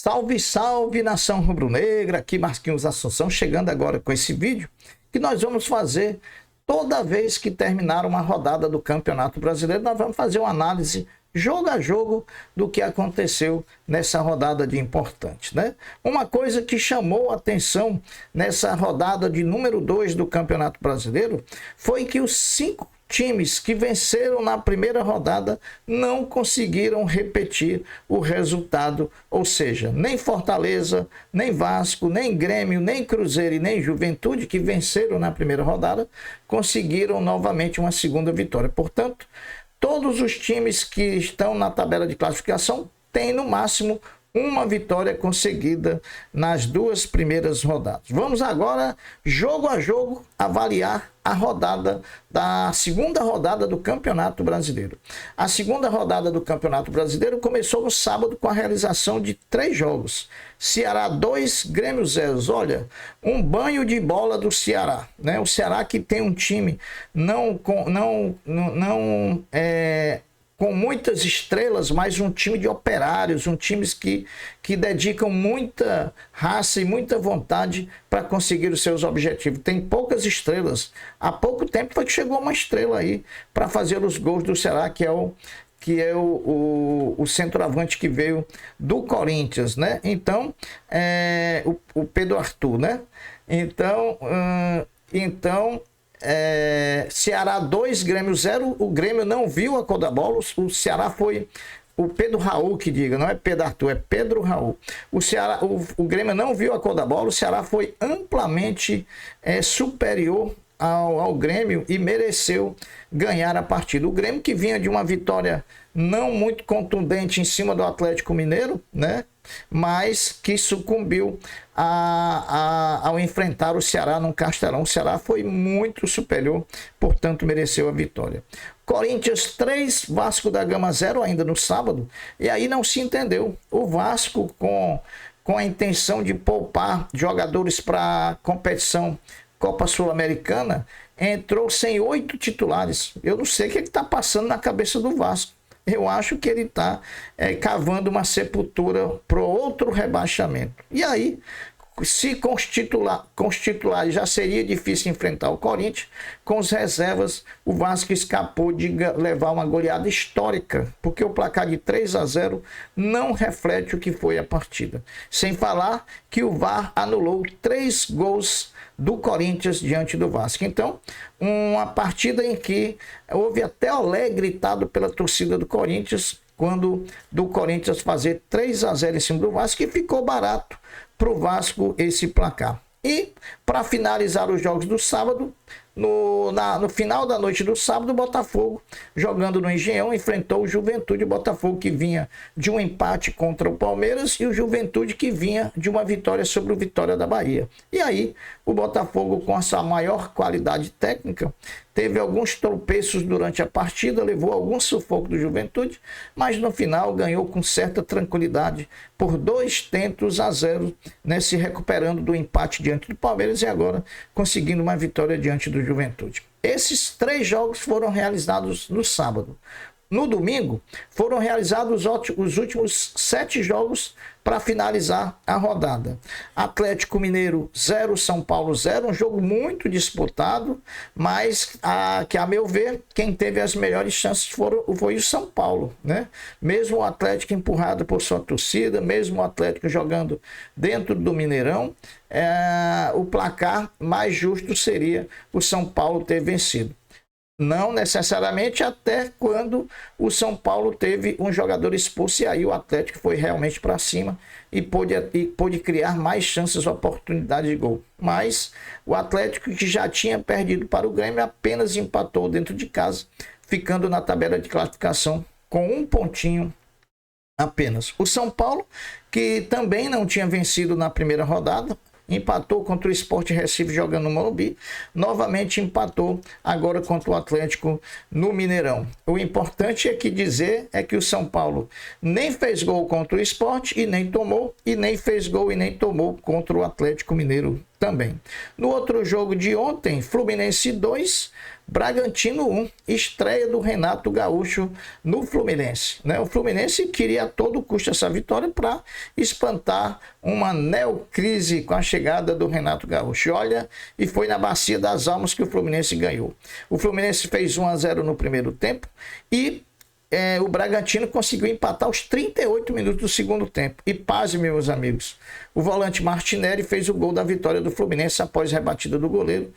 Salve, salve, nação rubro-negra, aqui Marquinhos Assunção, chegando agora com esse vídeo que nós vamos fazer toda vez que terminar uma rodada do Campeonato Brasileiro. Nós vamos fazer uma análise jogo a jogo do que aconteceu nessa rodada de importante, né? Uma coisa que chamou a atenção nessa rodada de número 2 do Campeonato Brasileiro foi que os 5 times que venceram na primeira rodada não conseguiram repetir o resultado, ou seja, nem Fortaleza, nem Vasco, nem Grêmio, nem Cruzeiro e nem Juventude, que venceram na primeira rodada, conseguiram novamente uma segunda vitória. Portanto, todos os times que estão na tabela de classificação têm no máximo uma vitória conseguida nas 2 primeiras rodadas. Vamos agora, jogo a jogo, avaliar a rodada da segunda rodada do Campeonato Brasileiro. A segunda rodada do Campeonato Brasileiro começou no sábado com a realização de 3 jogos. Ceará 2, Grêmio 0. Olha, um banho de bola do Ceará, né? O Ceará que tem um time com muitas estrelas, mas um time de operários, um time que dedicam muita raça e muita vontade para conseguir os seus objetivos. Tem poucas estrelas. Há pouco tempo foi que chegou uma estrela aí para fazer os gols do Ceará, que é o centroavante que veio do Corinthians, né? Então, o Pedro Arthur, né? Ceará 2, Grêmio 0. O Grêmio não viu a cor da bola. O Ceará foi o Pedro Raul que diga, não é Pedro Arthur, é Pedro Raul. O Grêmio não viu a cor da bola. O Ceará foi amplamente superior ao Grêmio e mereceu ganhar a partida. O Grêmio, que vinha de uma vitória não muito contundente em cima do Atlético Mineiro, né? Mas que sucumbiu ao enfrentar o Ceará no Castelão. O Ceará foi muito superior, portanto mereceu a vitória. Corinthians 3, Vasco da Gama 0 ainda no sábado, e aí não se entendeu. O Vasco, com a intenção de poupar jogadores para a competição Copa Sul-Americana, entrou sem 8 titulares. Eu não sei o que está passando na cabeça do Vasco. Eu acho que ele está cavando uma sepultura para outro rebaixamento. E aí, se com os titulares já seria difícil enfrentar o Corinthians, com as reservas o Vasco escapou de levar uma goleada histórica, porque o placar de 3-0 não reflete o que foi a partida. Sem falar que o VAR anulou 3 gols do Corinthians diante do Vasco. Então, uma partida em que houve até olé gritado pela torcida do Corinthians, quando do Corinthians fazer 3-0 em cima do Vasco, e ficou barato para o Vasco esse placar. E, para finalizar os jogos do sábado, no final da noite do sábado, o Botafogo, jogando no Engenhão, enfrentou o Juventude. O Botafogo que vinha de um empate contra o Palmeiras e o Juventude que vinha de uma vitória sobre o Vitória da Bahia. E aí, o Botafogo, com a sua maior qualidade técnica, teve alguns tropeços durante a partida, levou algum sufoco do Juventude, mas no final ganhou com certa tranquilidade por 2-0, né, se recuperando do empate diante do Palmeiras e agora conseguindo uma vitória diante do Juventude. Esses 3 jogos foram realizados no sábado. No domingo, foram realizados os últimos 7 jogos para finalizar a rodada. Atlético Mineiro 0, São Paulo 0, um jogo muito disputado, mas que, a meu ver, quem teve as melhores chances foi o São Paulo, né? Mesmo o Atlético empurrado por sua torcida, mesmo o Atlético jogando dentro do Mineirão, o placar mais justo seria o São Paulo ter vencido. Não necessariamente, até quando o São Paulo teve um jogador expulso, e aí o Atlético foi realmente para cima e pôde criar mais chances, oportunidades de gol. Mas o Atlético, que já tinha perdido para o Grêmio, apenas empatou dentro de casa, ficando na tabela de classificação com 1 pontinho apenas. O São Paulo, que também não tinha vencido na primeira rodada, empatou contra o Sport Recife jogando no Morumbi, novamente empatou agora contra o Atlético no Mineirão. O importante dizer é que o São Paulo nem fez gol contra o Sport e nem tomou, e nem fez gol e nem tomou contra o Atlético Mineiro também. No outro jogo de ontem, Fluminense 2, Bragantino 1, estreia do Renato Gaúcho no Fluminense, né? O Fluminense queria a todo custo essa vitória para espantar uma neocrise com a chegada do Renato Gaúcho. Olha, e foi na Bacia das Almas que o Fluminense ganhou. O Fluminense fez 1-0 no primeiro tempo e o Bragantino conseguiu empatar aos 38 minutos do segundo tempo. E pasme, meus amigos, o volante Martinelli fez o gol da vitória do Fluminense após rebatida do goleiro,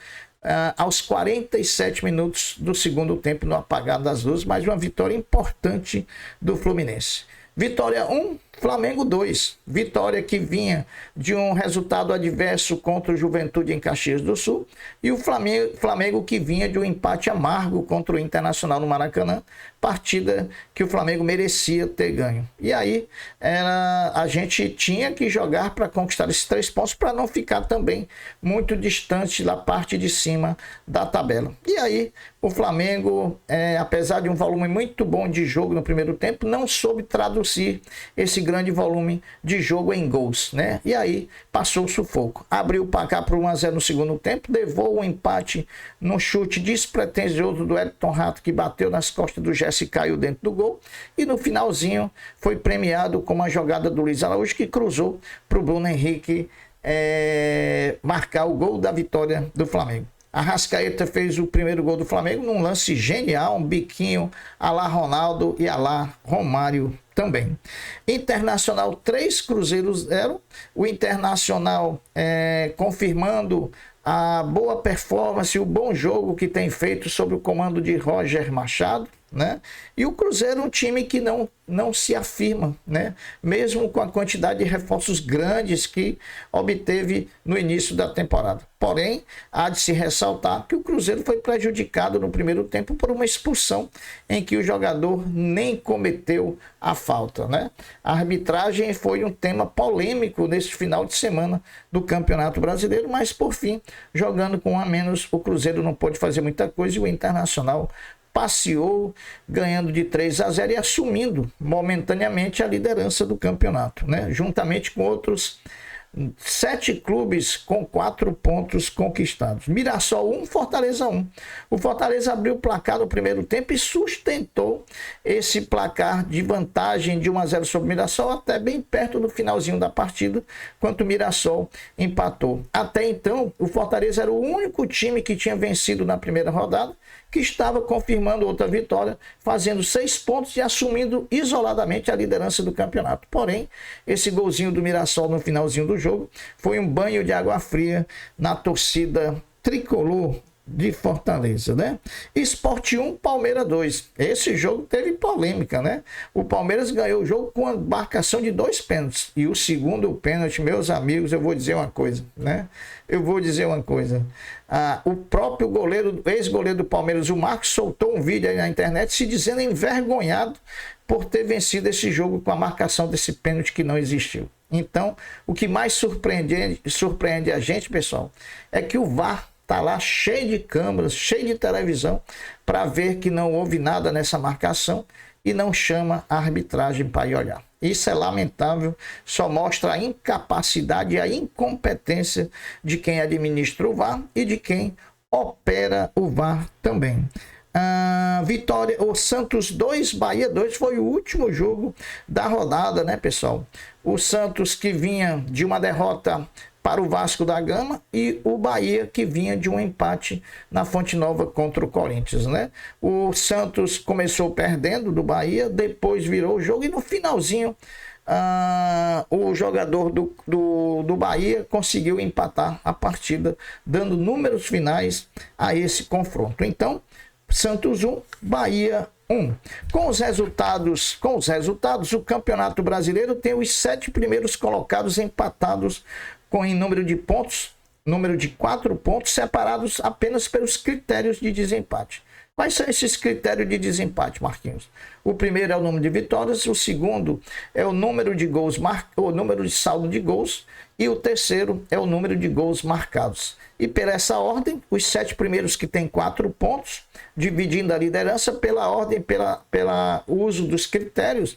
aos 47 minutos do segundo tempo, no apagar das luzes. Mais uma vitória importante do Fluminense. Vitória 1, Flamengo 2. Vitória que vinha de um resultado adverso contra o Juventude em Caxias do Sul. E o Flamengo que vinha de um empate amargo contra o Internacional no Maracanã. Partida que o Flamengo merecia ter ganho. E aí a gente tinha que jogar para conquistar esses 3 pontos para não ficar também muito distante da parte de cima da tabela. E aí o Flamengo, apesar de um volume muito bom de jogo no primeiro tempo, não soube traduzir esse grande volume de jogo em gols, né? E aí passou o sufoco. Abriu o placar para 1-0 no segundo tempo, levou o empate no chute despretensioso do Elton Rato, que bateu nas costas do Jesse e caiu dentro do gol. E no finalzinho foi premiado com uma jogada do Luiz Araújo, que cruzou para o Bruno Henrique marcar o gol da vitória do Flamengo. Arrascaeta fez o primeiro gol do Flamengo num lance genial, um biquinho à la Ronaldo e à la Romário também. Internacional 3, Cruzeiro 0. O Internacional confirmando a boa performance, o bom jogo que tem feito sob o comando de Roger Machado, né? E o Cruzeiro, um time que não se afirma, né? Mesmo com a quantidade de reforços grandes que obteve no início da temporada. Porém, há de se ressaltar que o Cruzeiro foi prejudicado no primeiro tempo por uma expulsão em que o jogador nem cometeu a falta, né? A arbitragem foi um tema polêmico nesse final de semana do Campeonato Brasileiro, mas por fim, jogando com 1 a menos, o Cruzeiro não pôde fazer muita coisa e o Internacional passeou, ganhando de 3-0 e assumindo momentaneamente a liderança do campeonato, né? Juntamente com outros 7 clubes com 4 pontos conquistados. Mirassol 1, Fortaleza 1. O Fortaleza abriu o placar no primeiro tempo e sustentou esse placar de vantagem de 1-0 sobre o Mirassol até bem perto do finalzinho da partida, quando o Mirassol empatou. Até então, o Fortaleza era o único time que tinha vencido na primeira rodada, que estava confirmando outra vitória, fazendo 6 pontos e assumindo isoladamente a liderança do campeonato. Porém, esse golzinho do Mirassol no finalzinho do jogo foi um banho de água fria na torcida tricolor de Fortaleza, né? Sport 1, Palmeiras 2. Esse jogo teve polêmica, né? O Palmeiras ganhou o jogo com a marcação de 2 pênaltis. E o segundo pênalti, meus amigos, eu vou dizer uma coisa, né? O próprio goleiro, ex-goleiro do Palmeiras, o Marcos, soltou um vídeo aí na internet se dizendo envergonhado por ter vencido esse jogo com a marcação desse pênalti que não existiu. Então, o que mais surpreende a gente, pessoal, é que o VAR está lá cheio de câmeras, cheio de televisão, para ver que não houve nada nessa marcação e não chama a arbitragem para ir olhar. Isso é lamentável, só mostra a incapacidade e a incompetência de quem administra o VAR e de quem opera o VAR também. Vitória, o Santos 2, Bahia 2 foi o último jogo da rodada, né, pessoal? O Santos que vinha de uma derrota para o Vasco da Gama e o Bahia que vinha de um empate na Fonte Nova contra o Corinthians, né? O Santos começou perdendo do Bahia, depois virou o jogo e no finalzinho o jogador do Bahia conseguiu empatar a partida, dando números finais a esse confronto. Então, Santos 1, Bahia 1. Com os resultados, o Campeonato Brasileiro tem os 7 primeiros colocados empatados em número de pontos, número de 4 pontos, separados apenas pelos critérios de desempate. Quais são esses critérios de desempate, Marquinhos? O primeiro é o número de vitórias, o segundo é o número de gols, o número de saldo de gols, e o terceiro é o número de gols marcados. E por essa ordem, os 7 primeiros que têm 4 pontos, dividindo a liderança pela ordem, pela uso dos critérios,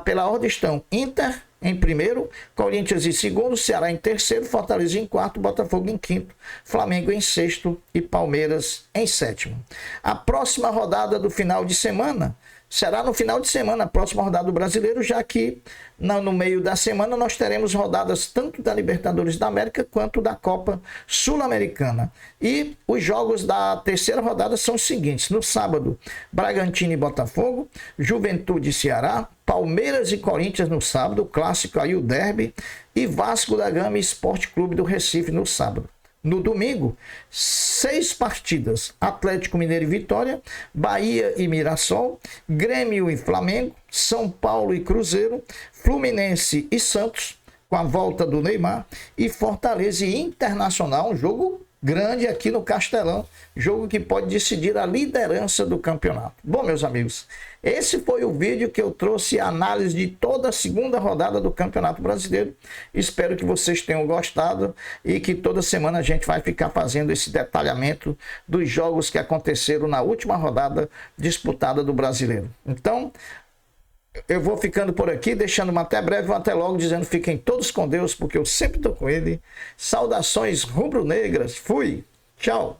pela ordem estão Inter em primeiro, Corinthians em segundo, Ceará em terceiro, Fortaleza em quarto, Botafogo em quinto, Flamengo em sexto e Palmeiras em sétimo. A próxima rodada do final de semana será no final de semana, a próxima rodada do Brasileiro, já que no meio da semana nós teremos rodadas tanto da Libertadores da América quanto da Copa Sul-Americana. E os jogos da terceira rodada são os seguintes: no sábado, Bragantino e Botafogo, Juventude e Ceará, Palmeiras e Corinthians no sábado, o clássico aí, o derby, e Vasco da Gama e Sport Clube do Recife no sábado. No domingo, 6 partidas: Atlético Mineiro e Vitória, Bahia e Mirassol, Grêmio e Flamengo, São Paulo e Cruzeiro, Fluminense e Santos, com a volta do Neymar, e Fortaleza e Internacional, um jogo grande aqui no Castelão, jogo que pode decidir a liderança do campeonato. Bom, meus amigos, esse foi o vídeo que eu trouxe a análise de toda a segunda rodada do Campeonato Brasileiro. Espero que vocês tenham gostado e que toda semana a gente vai ficar fazendo esse detalhamento dos jogos que aconteceram na última rodada disputada do Brasileiro. Então, eu vou ficando por aqui, deixando uma até breve, um até logo, dizendo fiquem todos com Deus, porque eu sempre estou com Ele. Saudações rubro-negras. Fui. Tchau.